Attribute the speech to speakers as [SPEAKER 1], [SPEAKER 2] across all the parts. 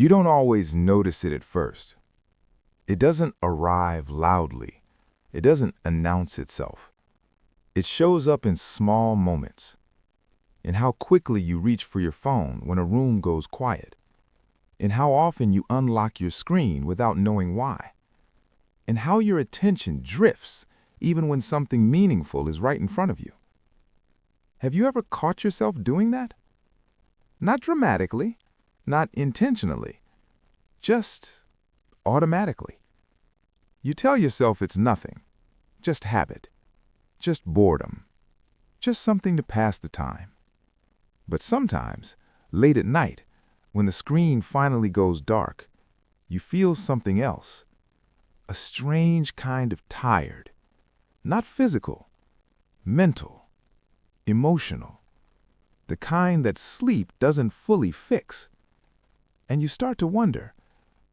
[SPEAKER 1] You don't always notice it at first. It doesn't arrive loudly. It doesn't announce itself. It shows up in small moments, in how quickly you reach for your phone when a room goes quiet, in how often you unlock your screen without knowing why, and how your attention drifts even when something meaningful is right in front of you. Have you ever caught yourself doing that? Not dramatically, not intentionally, just automatically. You tell yourself it's nothing, just habit, just boredom, just something to pass the time. But sometimes, late at night, when the screen finally goes dark, you feel something else, a strange kind of tired, not physical, mental, emotional, the kind that sleep doesn't fully fix. And you start to wonder,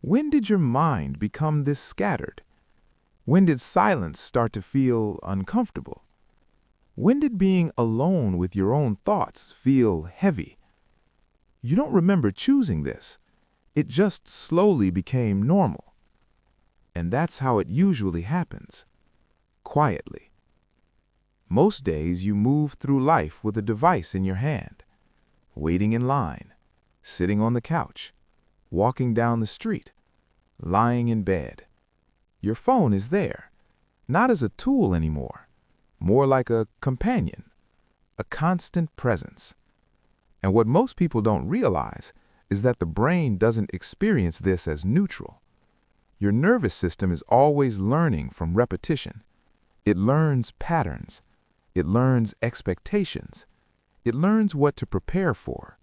[SPEAKER 1] when did your mind become this scattered? When did silence start to feel uncomfortable? When did being alone with your own thoughts feel heavy? You don't remember choosing this. It just slowly became normal. And that's how it usually happens, quietly. Most days you move through life with a device in your hand, waiting in line, sitting on the couch, walking down the street, lying in bed. Your phone is there, not as a tool anymore, more like a companion, a constant presence. And what most people don't realize is that the brain doesn't experience this as neutral. Your nervous system is always learning from repetition. It learns patterns. It learns expectations. It learns what to prepare for.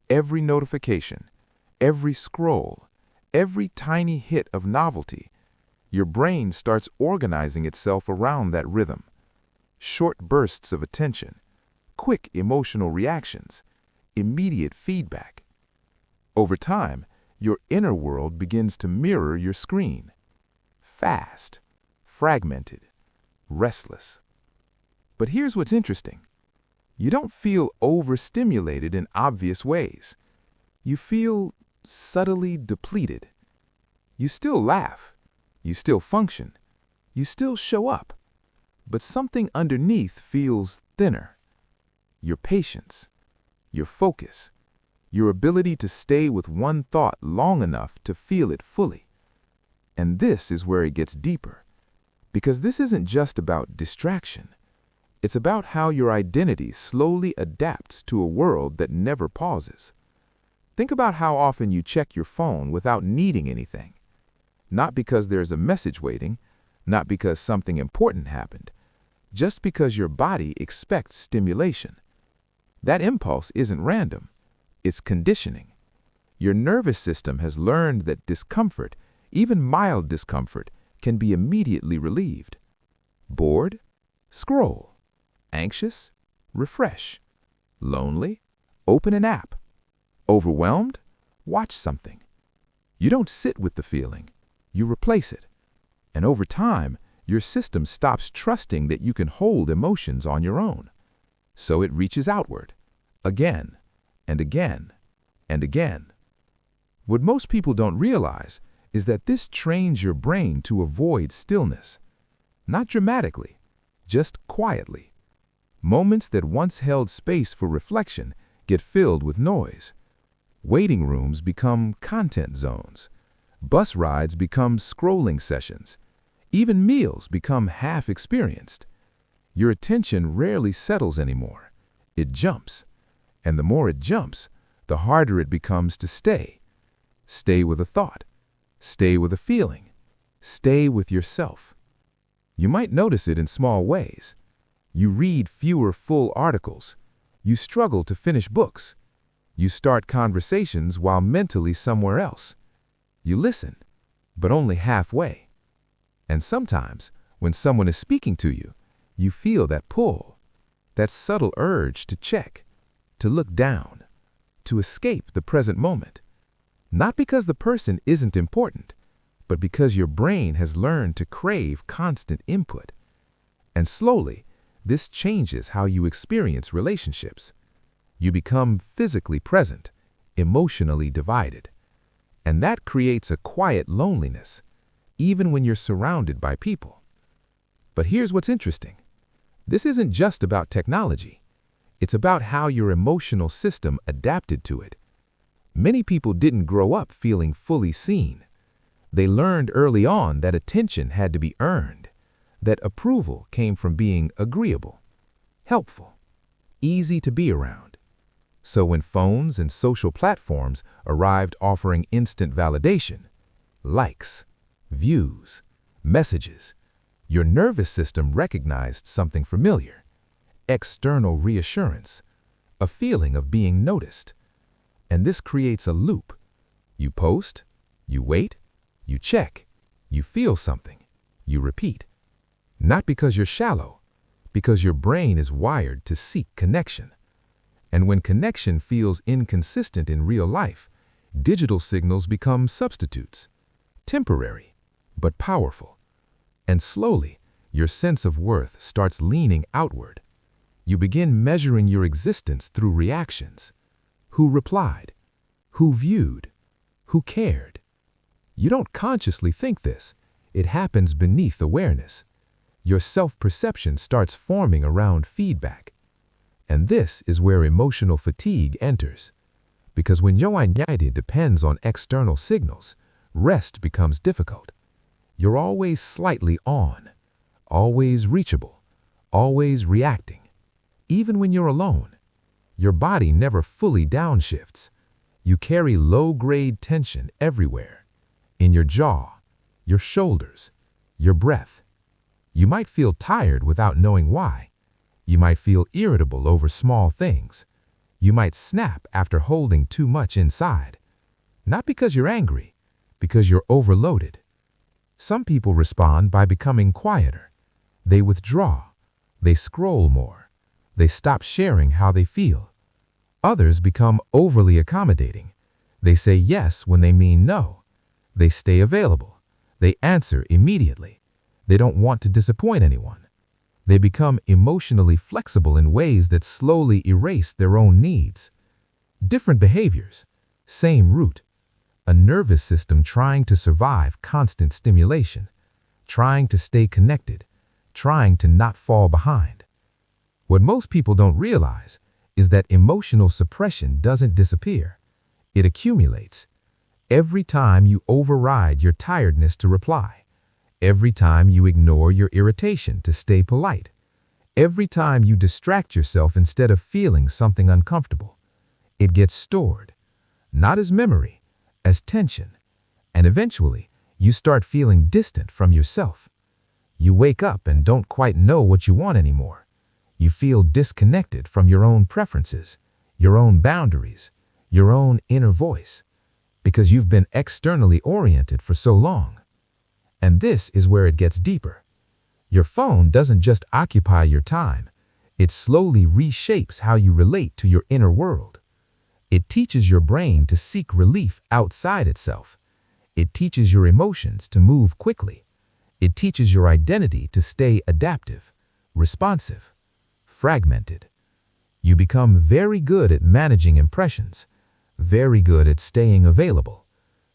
[SPEAKER 1] Every notification, every scroll, every tiny hit of novelty, your brain starts organizing itself around that rhythm. Short bursts of attention, quick emotional reactions, immediate feedback. Over time, your inner world begins to mirror your screen. Fast, fragmented, restless. But here's what's interesting. You don't feel overstimulated in obvious ways. You feel subtly depleted. You still laugh. You still function. You still show up. But something underneath feels thinner. Your patience, your focus, your ability to stay with one thought long enough to feel it fully. And this is where it gets deeper. Because this isn't just about distraction. It's about how your identity slowly adapts to a world that never pauses. Think about how often you check your phone without needing anything. Not because there's a message waiting, not because something important happened, just because your body expects stimulation. That impulse isn't random, it's conditioning. Your nervous system has learned that discomfort, even mild discomfort, can be immediately relieved. Bored? Scroll. Anxious? Refresh. Lonely? Open an app. Overwhelmed? Watch something. You don't sit with the feeling, you replace it. And over time, your system stops trusting that you can hold emotions on your own. So it reaches outward, again, and again, and again. What most people don't realize is that this trains your brain to avoid stillness. Not dramatically, just quietly. Moments that once held space for reflection get filled with noise. Waiting rooms become content zones. Bus rides become scrolling sessions. Even meals become half-experienced. Your attention rarely settles anymore. It jumps. And the more it jumps, the harder it becomes to stay. Stay with a thought. Stay with a feeling. Stay with yourself. You might notice it in small ways. You read fewer full articles. You struggle to finish books. You start conversations while mentally somewhere else. You listen, but only halfway. And sometimes, when someone is speaking to you, you feel that pull, that subtle urge to check, to look down, to escape the present moment. Not because the person isn't important, but because your brain has learned to crave constant input. And slowly, this changes how you experience relationships. You become physically present, emotionally divided. And that creates a quiet loneliness, even when you're surrounded by people. But here's what's interesting. This isn't just about technology. It's about how your emotional system adapted to it. Many people didn't grow up feeling fully seen. They learned early on that attention had to be earned, that approval came from being agreeable, helpful, easy to be around. So when phones and social platforms arrived offering instant validation, likes, views, messages, your nervous system recognized something familiar: external reassurance, a feeling of being noticed. And this creates a loop. You post, you wait, you check, you feel something, you repeat. Not because you're shallow, because your brain is wired to seek connection. And when connection feels inconsistent in real life, digital signals become substitutes, temporary, but powerful. And slowly, your sense of worth starts leaning outward. You begin measuring your existence through reactions. Who replied? Who viewed? Who cared? You don't consciously think this. It happens beneath awareness. Your self-perception starts forming around feedback. And this is where emotional fatigue enters. Because when your anxiety depends on external signals, rest becomes difficult. You're always slightly on, always reachable, always reacting. Even when you're alone, your body never fully downshifts. You carry low-grade tension everywhere, in your jaw, your shoulders, your breath. You might feel tired without knowing why. You might feel irritable over small things. You might snap after holding too much inside. Not because you're angry, because you're overloaded. Some people respond by becoming quieter. They withdraw. They scroll more. They stop sharing how they feel. Others become overly accommodating. They say yes when they mean no. They stay available. They answer immediately. They don't want to disappoint anyone. They become emotionally flexible in ways that slowly erase their own needs. Different behaviors, same root. A nervous system trying to survive constant stimulation, trying to stay connected, trying to not fall behind. What most people don't realize is that emotional suppression doesn't disappear. It accumulates. Every time you override your tiredness to reply, every time you ignore your irritation to stay polite, every time you distract yourself instead of feeling something uncomfortable, it gets stored, not as memory, as tension, and eventually you start feeling distant from yourself. You wake up and don't quite know what you want anymore. You feel disconnected from your own preferences, your own boundaries, your own inner voice, because you've been externally oriented for so long. And this is where it gets deeper. Your phone doesn't just occupy your time. It slowly reshapes how you relate to your inner world. It teaches your brain to seek relief outside itself. It teaches your emotions to move quickly. It teaches your identity to stay adaptive, responsive, fragmented. You become very good at managing impressions, very good at staying available,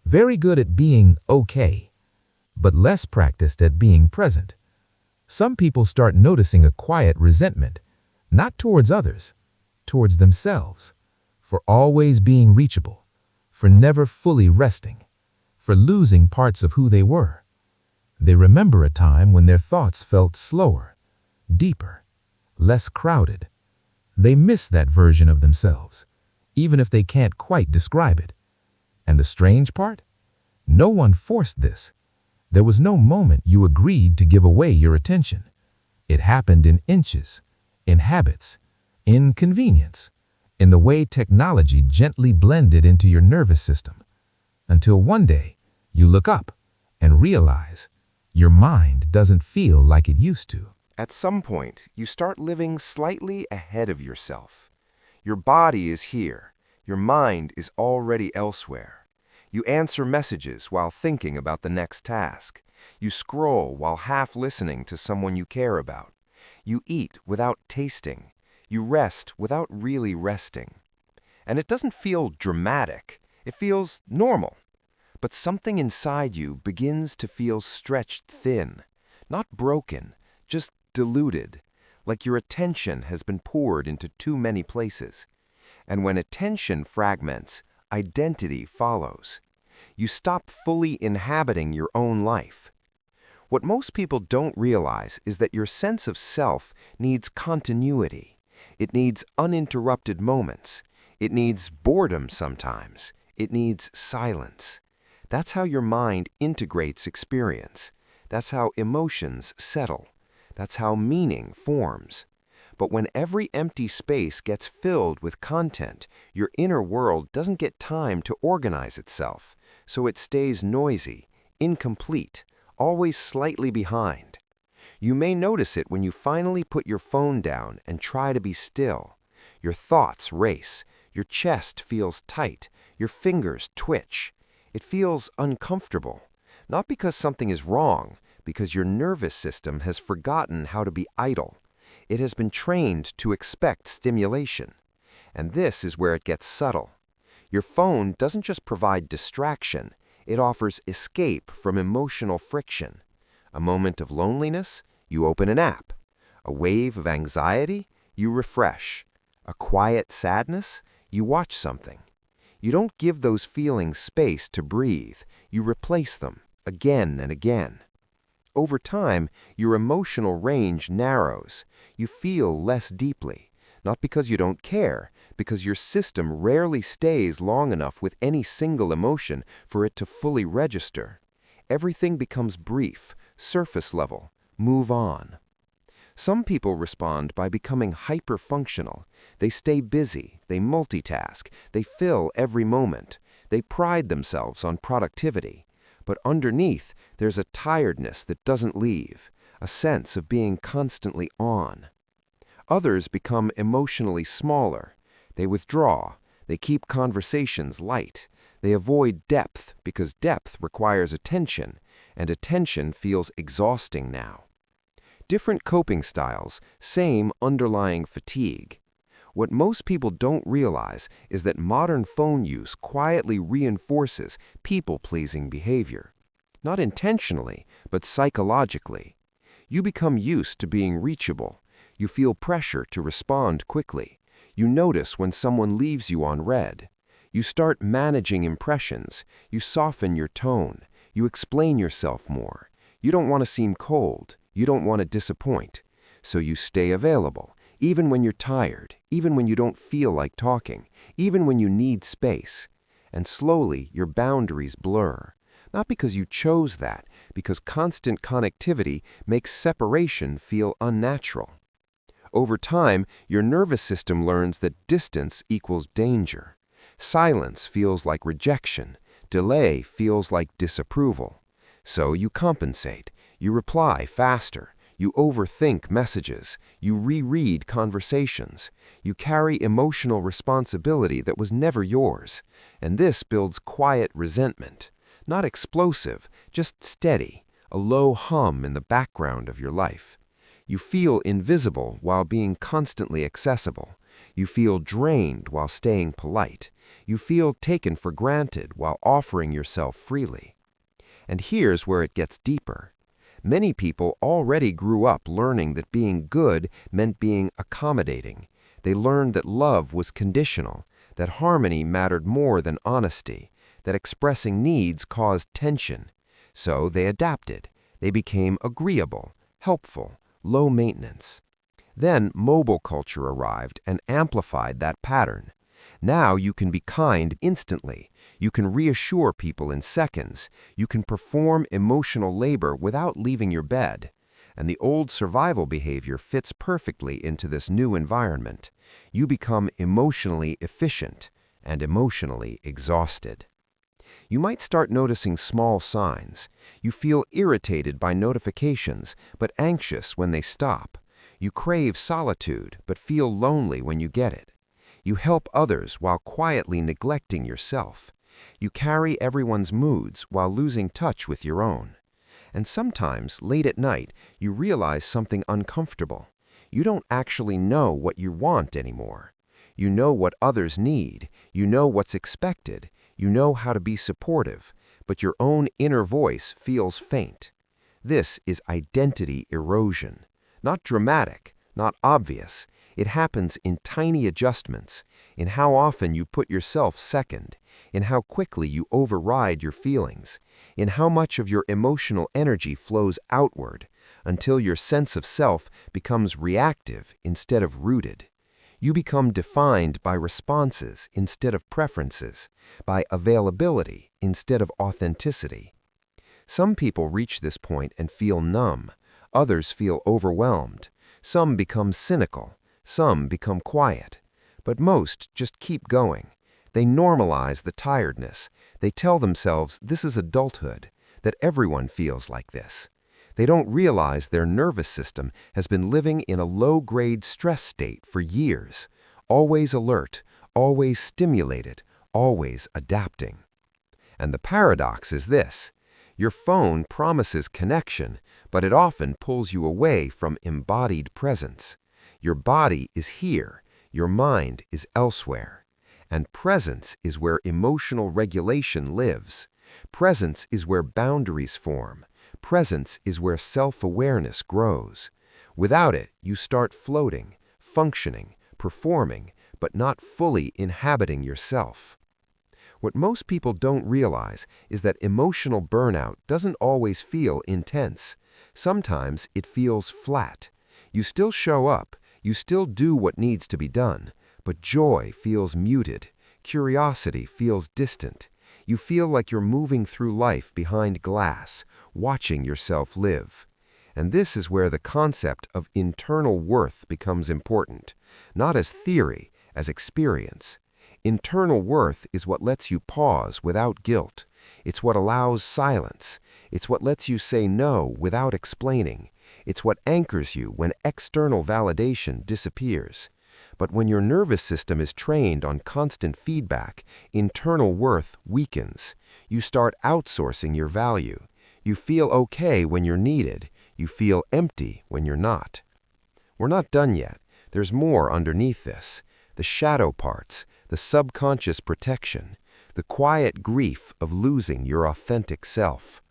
[SPEAKER 1] very good at being okay, but less practiced at being present. Some people start noticing a quiet resentment, not towards others, towards themselves, for always being reachable, for never fully resting, for losing parts of who they were. They remember a time when their thoughts felt slower, deeper, less crowded. They miss that version of themselves, even if they can't quite describe it. And the strange part? No one forced this. There was no moment you agreed to give away your attention. It happened in inches, in habits, in convenience, in the way technology gently blended into your nervous system. Until one day, you look up and realize your mind doesn't feel like it used to.
[SPEAKER 2] At some point, you start living slightly ahead of yourself. Your body is here. Your mind is already elsewhere. You answer messages while thinking about the next task. You scroll while half listening to someone you care about. You eat without tasting. You rest without really resting. And it doesn't feel dramatic. It feels normal. but something inside you begins to feel stretched thin, not broken, just diluted, like your attention has been poured into too many places. And when attention fragments, identity follows. You stop fully inhabiting your own life. What most people don't realize is that your sense of self needs continuity. It needs uninterrupted moments. It needs boredom sometimes. It needs silence. That's how your mind integrates experience. That's how emotions settle. That's how meaning forms. But when every empty space gets filled with content, your inner world doesn't get time to organize itself, so it stays noisy, incomplete, always slightly behind. You may notice it when you finally put your phone down and try to be still. Your thoughts race, your chest feels tight, your fingers twitch. It feels uncomfortable, not because something is wrong, because your nervous system has forgotten how to be idle. It has been trained to expect stimulation. And this is where it gets subtle. Your phone doesn't just provide distraction, it offers escape from emotional friction. A moment of loneliness, you open an app. A wave of anxiety, you refresh. A quiet sadness, you watch something. You don't give those feelings space to breathe. You replace them again and again. Over time, your emotional range narrows. You feel less deeply, not because you don't care, because your system rarely stays long enough with any single emotion for it to fully register. Everything becomes brief, surface level, move on. Some people respond by becoming hyper-functional. They stay busy, they multitask, they fill every moment. They pride themselves on productivity. But underneath, there's a tiredness that doesn't leave, a sense of being constantly on. Others become emotionally smaller. They withdraw. They keep conversations light. They avoid depth because depth requires attention, and attention feels exhausting now. Different coping styles, same underlying fatigue. What most people don't realize is that modern phone use quietly reinforces people-pleasing behavior. Not intentionally, but psychologically. You become used to being reachable. You feel pressure to respond quickly. You notice when someone leaves you on read. You start managing impressions. You soften your tone. You explain yourself more. You don't want to seem cold. You don't want to disappoint. So you stay available, even when you're tired, even when you don't feel like talking, even when you need space. And slowly, your boundaries blur. Not because you chose that, because constant connectivity makes separation feel unnatural. Over time, your nervous system learns that distance equals danger. Silence feels like rejection. Delay feels like disapproval. So you compensate. You reply faster. You overthink messages. You reread conversations. You carry emotional responsibility that was never yours. And this builds quiet resentment. Not explosive, just steady, a low hum in the background of your life. You feel invisible while being constantly accessible. You feel drained while staying polite. You feel taken for granted while offering yourself freely. And here's where it gets deeper. Many people already grew up learning that being good meant being accommodating. They learned that love was conditional, that harmony mattered more than honesty, that expressing needs caused tension. So they adapted. They became agreeable, helpful, low maintenance. Then mobile culture arrived and amplified that pattern. Now you can be kind instantly. You can reassure people in seconds. You can perform emotional labor without leaving your bed. And the old survival behavior fits perfectly into this new environment. You become emotionally efficient and emotionally exhausted. You might start noticing small signs. You feel irritated by notifications, but anxious when they stop. You crave solitude, but feel lonely when you get it. You help others while quietly neglecting yourself. You carry everyone's moods while losing touch with your own. And sometimes, late at night, you realize something uncomfortable. You don't actually know what you want anymore. You know what others need. You know what's expected. You know how to be supportive. but your own inner voice feels faint. This is identity erosion. Not dramatic, not obvious. It happens in tiny adjustments, in how often you put yourself second, in how quickly you override your feelings, in how much of your emotional energy flows outward, until your sense of self becomes reactive instead of rooted. You become defined by responses instead of preferences, by availability instead of authenticity. Some people reach this point and feel numb. Others feel overwhelmed. Some become cynical. Some become quiet. But most just keep going. They normalize the tiredness. They tell themselves this is adulthood, that everyone feels like this. They don't realize their nervous system has been living in a low-grade stress state for years, always alert, always stimulated, always adapting. And the paradox is this: your phone promises connection, but it often pulls you away from embodied presence. Your body is here, your mind is elsewhere. And presence is where emotional regulation lives. Presence is where boundaries form. Presence is where self-awareness grows. Without it, you start floating, functioning, performing, but not fully inhabiting yourself. What most people don't realize is that emotional burnout doesn't always feel intense. Sometimes it feels flat. You still show up, you still do what needs to be done, but joy feels muted, curiosity feels distant. You feel like you're moving through life behind glass, watching yourself live. And this is where the concept of internal worth becomes important, not as theory, as experience. Internal worth is what lets you pause without guilt. It's what allows silence. It's what lets you say no without explaining. It's what anchors you when external validation disappears. But when your nervous system is trained on constant feedback, internal worth weakens. You start outsourcing your value. You feel okay when you're needed. You feel empty when you're not. We're not done yet. There's more underneath this. The shadow parts, the subconscious protection, the quiet grief of losing your authentic self.